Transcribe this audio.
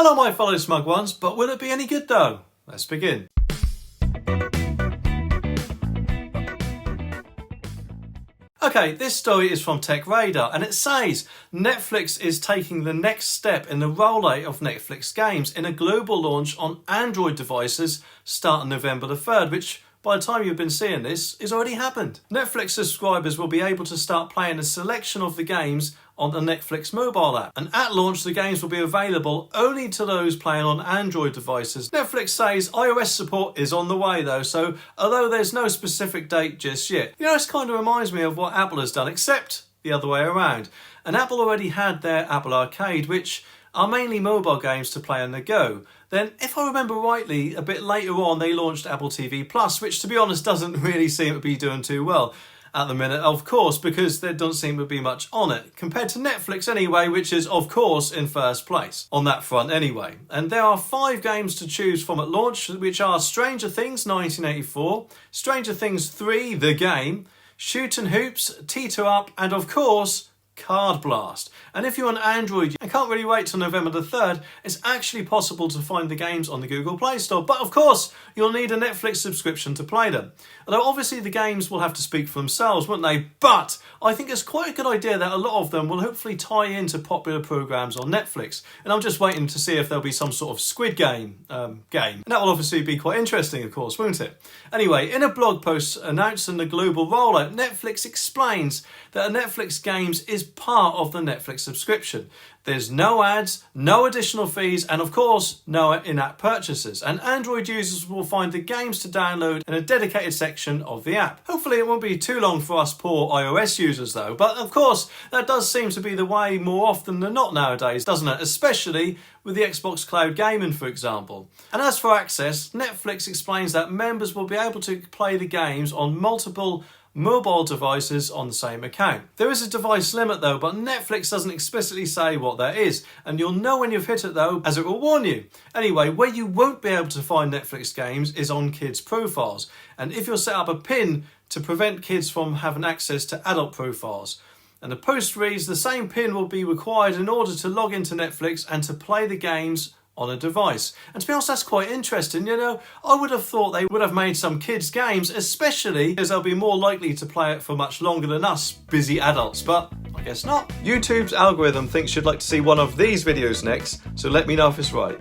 Hello my fellow smug ones, but will it be any good though? Let's begin. Okay, this story is from Tech Radar and it says Netflix is taking the next step in the rollout of Netflix games in a global launch on Android devices starting November the 3rd, which by the time you've been seeing this, has already happened. Netflix subscribers will be able to start playing a selection of the games on the Netflix mobile app. And at launch, the games will be available only to those playing on Android devices. Netflix says iOS support is on the way though, so although there's no specific date just yet. You know, this kind of reminds me of what Apple has done, except the other way around. And Apple already had their Apple Arcade, which are mainly mobile games to play on the go. Then, if I remember rightly, a bit later on they launched Apple TV Plus, which to be honest doesn't really seem to be doing too well at the minute, of course, because there doesn't seem to be much on it, compared to Netflix anyway, which is of course in first place on that front anyway. And there are 5 games to choose from at launch, which are Stranger Things 1984, Stranger Things 3 The Game, Shootin' Hoops, Teeter Up, and of course Card Blast. And if you're on Android and can't really wait till November the 3rd, it's actually possible to find the games on the Google Play Store. But of course, you'll need a Netflix subscription to play them. Although obviously the games will have to speak for themselves, won't they? But I think it's quite a good idea that a lot of them will hopefully tie into popular programs on Netflix. And I'm just waiting to see if there'll be some sort of Squid Game game. And that will obviously be quite interesting, of course, won't it? Anyway, in a blog post announcing the global rollout, Netflix explains that a Netflix games is part of the Netflix subscription. There's no ads, no additional fees, and of course, no in-app purchases. And Android users will find the games to download in a dedicated section of the app. Hopefully it won't be too long for us poor iOS users though, but of course, that does seem to be the way more often than not nowadays, doesn't it? Especially with the Xbox Cloud Gaming, for example. And as for access, Netflix explains that members will be able to play the games on multiple mobile devices on the same account. There is a device limit though, but Netflix doesn't explicitly say what that is, and you'll know when you've hit it though, as it will warn you. Anyway, where you won't be able to find Netflix games is on kids' profiles, and if you'll set up a PIN to prevent kids from having access to adult profiles. And the post reads, the same PIN will be required in order to log into Netflix and to play the games on a device. And to be honest, that's quite interesting. You know, I would have thought they would have made some kids games, especially because they'll be more likely to play it for much longer than us busy adults, but I guess not. YouTube's algorithm thinks you'd like to see one of these videos next, so let me know if it's right.